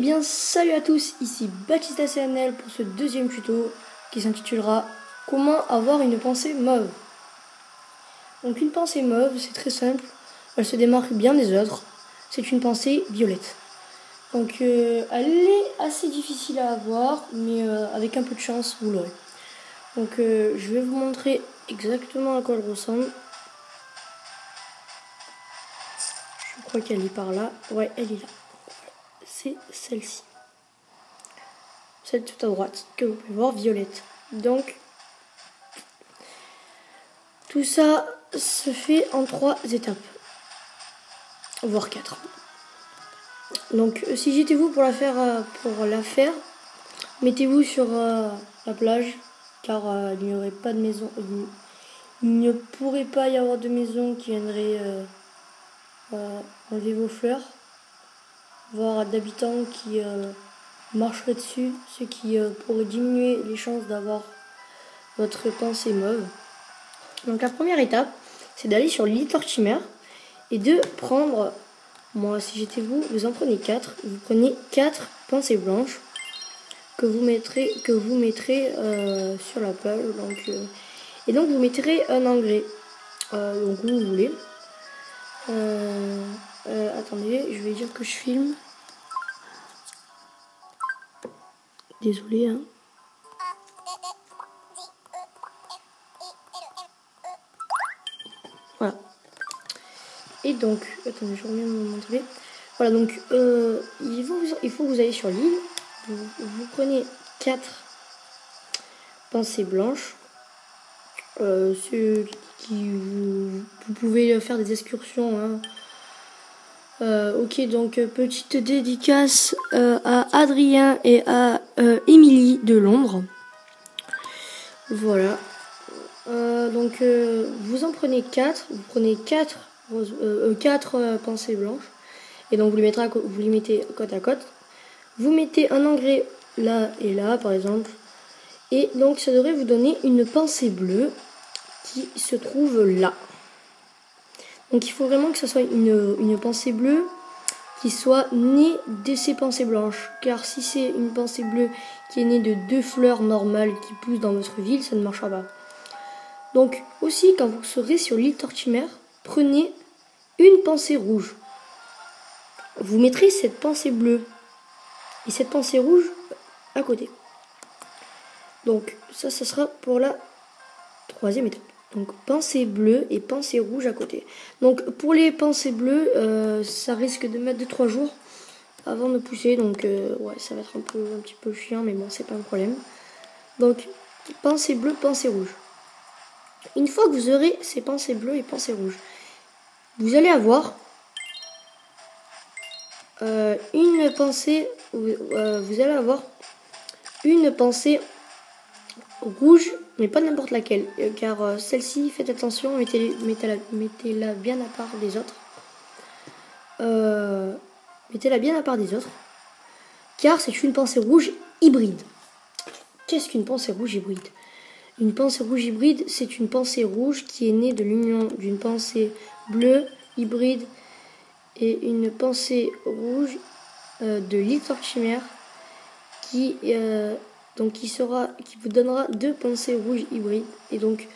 Eh bien salut à tous, ici Baptista CNL pour ce deuxième tuto qui s'intitulera Comment avoir une pensée mauve. Donc une pensée mauve, c'est très simple, elle se démarque bien des autres, c'est une pensée violette. Donc elle est assez difficile à avoir, mais avec un peu de chance vous l'aurez. Donc je vais vous montrer exactement à quoi elle ressemble. Je crois qu'elle est par là, ouais elle est là. C'est celle-ci. Celle tout à droite, que vous pouvez voir, violette. Donc, tout ça se fait en 3 étapes, voire 4. Donc, si j'étais vous pour la faire, mettez-vous sur la plage, car il n'y aurait pas de maison, il ne pourrait pas y avoir de maison qui viendrait enlever vos fleurs, voire d'habitants qui marcheraient dessus, ce qui pourrait diminuer les chances d'avoir votre pensée mauve. Donc la première étape, c'est d'aller sur l'île Tortimer et de prendre, moi si j'étais vous, vous en prenez 4, vous prenez 4 pensées blanches que vous mettrez sur la plage. Et donc vous mettrez un engrais, donc où vous voulez. Attendez, je vais dire que je filme. Désolé hein. Voilà. Et donc, attendez, je reviens me montrer. Voilà, donc il faut que vous ayez sur l'île. Vous prenez 4 pensées blanches. Vous pouvez faire des excursions. Hein. Ok, donc petite dédicace à Adrien et à Émilie de Londres. Voilà. Donc vous en prenez 4. Vous prenez 4 pensées blanches. Et donc vous les mettez côte à côte. Vous mettez un engrais là et là par exemple. Et donc ça devrait vous donner une pensée bleue qui se trouve là. Donc il faut vraiment que ce soit une pensée bleue qui soit née de ces pensées blanches. Car si c'est une pensée bleue qui est née de 2 fleurs normales qui poussent dans votre ville, ça ne marchera pas. Donc aussi quand vous serez sur l'île Tortimer, prenez une pensée rouge. Vous mettrez cette pensée bleue et cette pensée rouge à côté. Donc ça sera pour la 3e étape. Donc pensée bleue et pensée rouge à côté. Donc pour les pensées bleues, ça risque de mettre 2-3 jours avant de pousser. Donc ouais, ça va être un petit peu chiant, mais bon, c'est pas un problème. Donc pensée bleue, pensée rouge. Une fois que vous aurez ces pensées bleues et pensées rouges, vous allez avoir une pensée rouge, mais pas n'importe laquelle, car celle-ci, faites attention, mettez-la bien à part des autres. Mettez-la bien à part des autres, car c'est une pensée rouge hybride. Qu'est-ce qu'une pensée rouge hybride? Une pensée rouge hybride, c'est une pensée rouge qui est née de l'union d'une pensée bleue hybride et une pensée rouge de l'île Tortimer qui vous donnera 2 pensées rouges hybrides. Et donc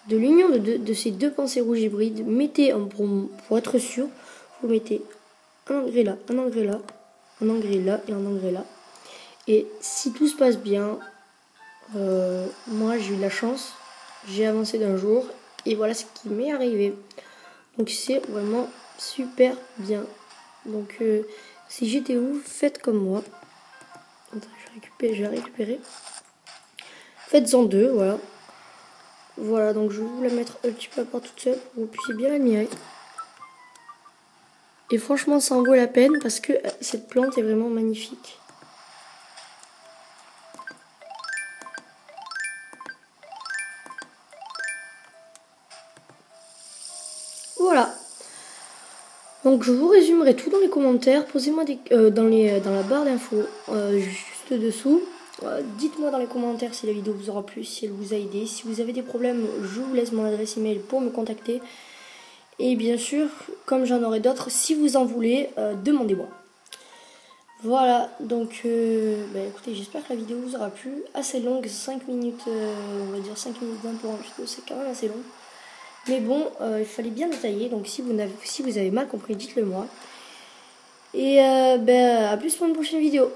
de l'union de ces 2 pensées rouges hybrides, mettez pour être sûr, vous mettez un engrais là, un engrais là, un engrais là et un engrais là. Et si tout se passe bien, moi j'ai eu de la chance, j'ai avancé d'un jour et voilà ce qui m'est arrivé. Donc c'est vraiment super bien. Donc si j'étais vous, faites comme moi. Attends, je vais récupérer. Faites-en 2, voilà. Voilà, donc je vais vous la mettre un petit peu à part toute seule pour que vous puissiez bien l'admirer. Et franchement, ça en vaut la peine parce que cette plante est vraiment magnifique. Voilà. Donc je vous résumerai tout dans les commentaires. Posez-moi dans la barre d'infos juste dessous. Dites-moi dans les commentaires si la vidéo vous aura plu, si elle vous a aidé. Si vous avez des problèmes, je vous laisse mon adresse email pour me contacter. Et bien sûr, comme j'en aurai d'autres, si vous en voulez, demandez-moi. Voilà, donc écoutez, j'espère que la vidéo vous aura plu. Assez longue, 5 minutes, on va dire 5 minutes 20 pour un tuto, c'est quand même assez long. Mais bon, il fallait bien détailler, donc si vous avez mal compris, dites-le moi. Et à plus pour une prochaine vidéo.